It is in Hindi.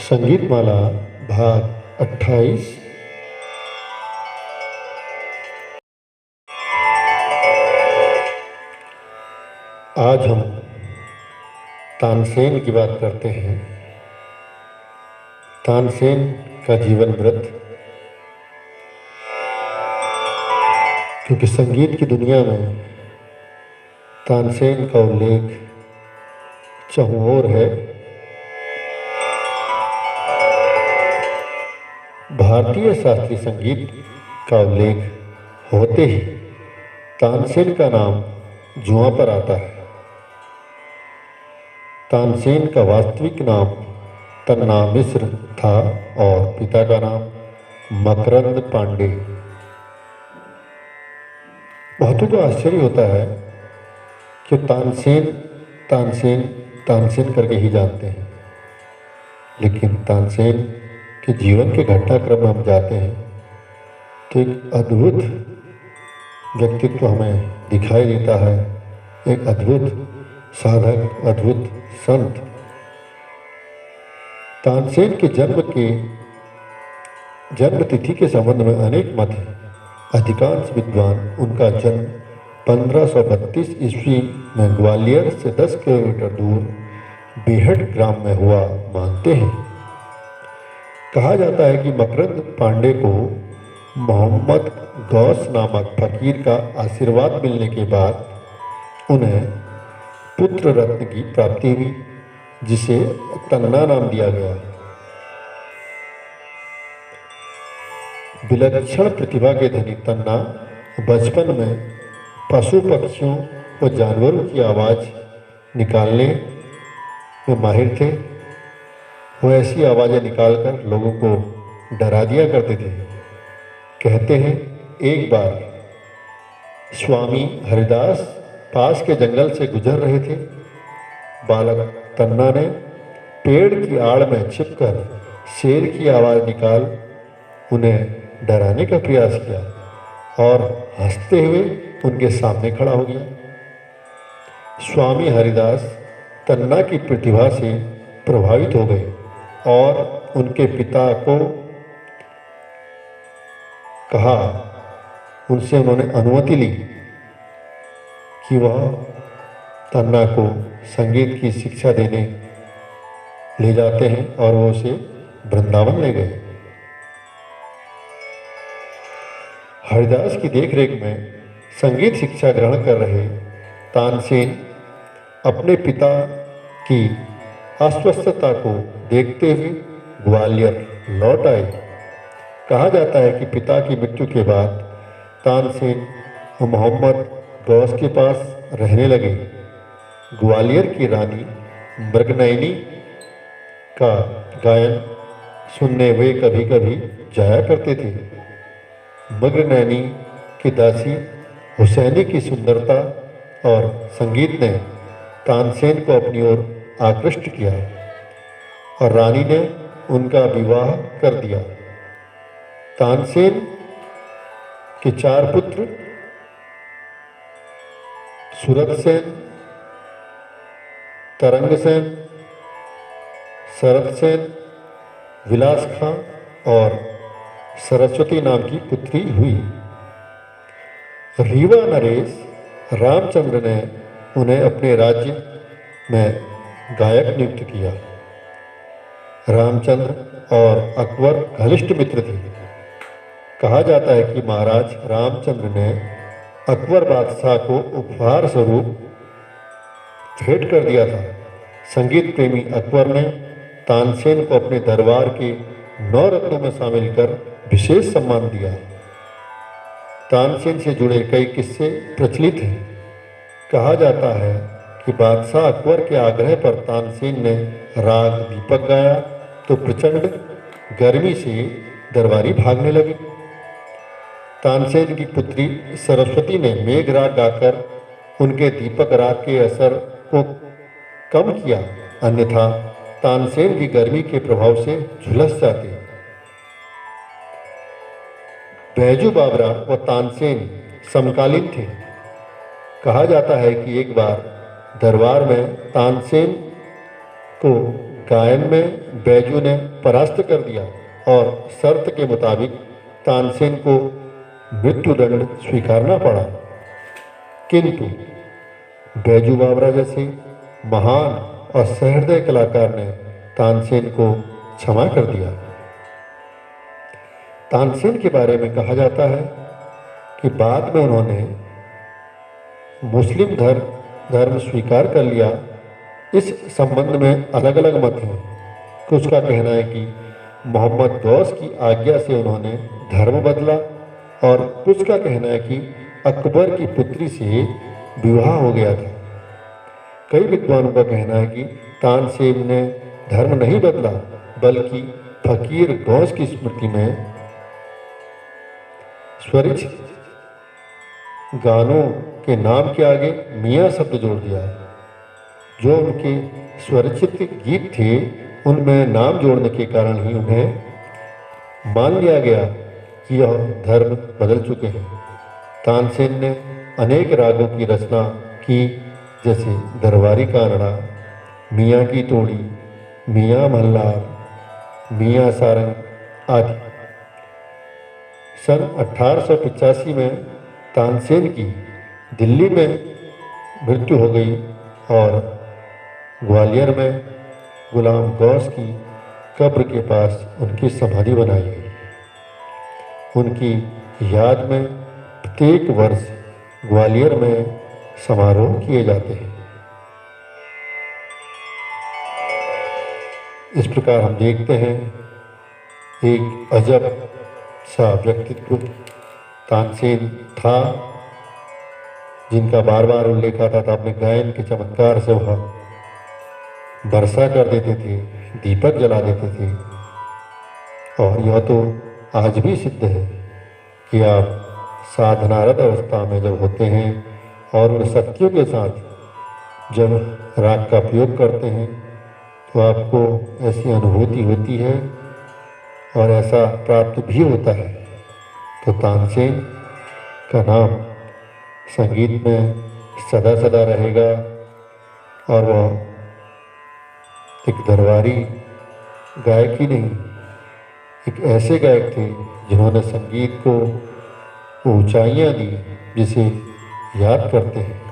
संगीतमाला भाग 28। आज हम तानसेन की बात करते हैं। तानसेन का जीवन वृत्त, क्योंकि संगीत की दुनिया में तानसेन का उल्लेख चहुओर है। भारतीय शास्त्रीय संगीत का उल्लेख होते ही तानसेन का नाम जुआ पर आता है। तानसेन का वास्तविक नाम तन्ना मिश्र था और पिता का नाम मकरंद पांडे। बहुतों को आश्चर्य होता है कि तानसेन तानसेन तानसेन करके ही जानते हैं, लेकिन तानसेन के जीवन के घटनाक्रम में हम जाते हैं तो एक अद्भुत व्यक्तित्व हमें दिखाई देता है। एक अद्भुत साधक, अद्भुत संत। तानसेन के जन्म तिथि के संबंध में अनेक मत हैं। अधिकांश विद्वान उनका जन्म 1532 ईस्वी में ग्वालियर से 10 किलोमीटर दूर बेहट ग्राम में हुआ मानते हैं। कहा जाता है कि मकरंद पांडे को मोहम्मद गौस नामक फकीर का आशीर्वाद मिलने के बाद उन्हें पुत्र रत्न की प्राप्ति हुई, जिसे तन्ना नाम दिया गया। विलक्षण प्रतिभा के धनी तन्ना बचपन में पशु पक्षियों व जानवरों की आवाज़ निकालने में माहिर थे। वो ऐसी आवाज़ें निकालकर लोगों को डरा दिया करते थे। कहते हैं एक बार स्वामी हरिदास पास के जंगल से गुजर रहे थे। बालक तन्ना ने पेड़ की आड़ में छिपकर शेर की आवाज़ निकाल उन्हें डराने का प्रयास किया और हंसते हुए उनके सामने खड़ा हो गया। स्वामी हरिदास तन्ना की प्रतिभा से प्रभावित हो गए और उनके पिता को कहा, उनसे उन्होंने अनुमति ली कि वह तन्ना को संगीत की शिक्षा देने ले जाते हैं और वो उसे वृंदावन ले गए। हरिदास की देखरेख में संगीत शिक्षा ग्रहण कर रहे तानसेन अपने पिता की अस्वस्थता को देखते हुए ग्वालियर लौट आए। कहा जाता है कि पिता की मृत्यु के बाद तानसेन मोहम्मद गौस के पास रहने लगे। ग्वालियर की रानी मृगनयनी का गायन सुनने वे कभी कभी जाया करते थे। मृगनयनी की दासी हुसैनी की सुंदरता और संगीत ने तानसेन को अपनी ओर आकृष्ट किया और रानी ने उनका विवाह कर दिया। तानसेन के 4 पुत्र सूरतसेन, तरंगसेन, शरतसेन, विलास खां और सरस्वती नाम की पुत्री हुई। रीवा नरेश रामचंद्र ने उन्हें अपने राज्य में गायक नियुक्त किया। रामचंद्र और अकबर घनिष्ठ मित्र थे। कहा जाता है कि महाराज रामचंद्र ने अकबर बादशाह को उपहार स्वरूप भेंट कर दिया था। संगीत प्रेमी अकबर ने तानसेन को अपने दरबार के 9 रत्नों में शामिल कर विशेष सम्मान दिया। तानसेन से जुड़े कई किस्से प्रचलित हैं। कहा जाता है कि बादशाह अकबर के आग्रह पर तानसेन ने राग दीपक गाया तो प्रचंड गर्मी से दरबारी भागने लगे। तानसेन की पुत्री सरस्वती ने मेघ राग गाकर उनके दीपक राग के असर को कम किया, अन्यथा तानसेन की गर्मी के प्रभाव से झुलस जाते। बैजू बावरा व तानसेन समकालीन थे। कहा जाता है कि एक बार दरबार में तानसेन को गायन में बैजू ने परास्त कर दिया और शर्त के मुताबिक तानसेन को मृत्युदंड स्वीकारना पड़ा। किंतु बैजू बावरा जैसे महान और सहृदय कलाकार ने तानसेन को क्षमा कर दिया। तानसेन के बारे में कहा जाता है कि बाद में उन्होंने मुस्लिम धर्म स्वीकार कर लिया। इस संबंध में अलग अलग मत हैं। कुछ का कहना है कि मोहम्मद गौस की आज्ञा से उन्होंने धर्म बदला और कुछ का कहना है कि अकबर की पुत्री से विवाह हो गया था। कई विद्वानों का कहना है कि तानसेन ने धर्म नहीं बदला बल्कि फकीर गौस की स्मृति में स्वरित गानों के नाम के आगे मियाँ शब्द जोड़ दिया। जो उनके स्वरचित गीत थे उनमें नाम जोड़ने के कारण ही उन्हें मान लिया गया कि यह धर्म बदल चुके हैं। तानसेन ने अनेक रागों की रचना की, जैसे दरबारी कानड़ा, मियाँ की तोड़ी, मियाँ मल्हार, मियाँ सारंग आदि। सन 1885 में तानसेन की दिल्ली में मृत्यु हो गई और ग्वालियर में गुलाम गौस की कब्र के पास उनकी समाधि बनाई गई। उनकी याद में प्रत्येक वर्ष ग्वालियर में समारोह किए जाते हैं। इस प्रकार हम देखते हैं एक अजब सा व्यक्तित्व तानसेन था, जिनका बार बार उल्लेख आता था। अपने गायन के चमत्कार से वह वर्षा कर देते थे, दीपक जला देते थे। और यह तो आज भी सिद्ध है कि आप साधनारत अवस्था में जब होते हैं और उन शक्तियों के साथ जब राग का प्रयोग करते हैं तो आपको ऐसी अनुभूति होती है और ऐसा प्राप्त भी होता है। तो तानसेन का नाम संगीत में सदा सदा रहेगा और वह एक दरबारी गायक ही नहीं, एक ऐसे गायक थे जिन्होंने संगीत को ऊंचाइयां दी जिसे याद करते हैं।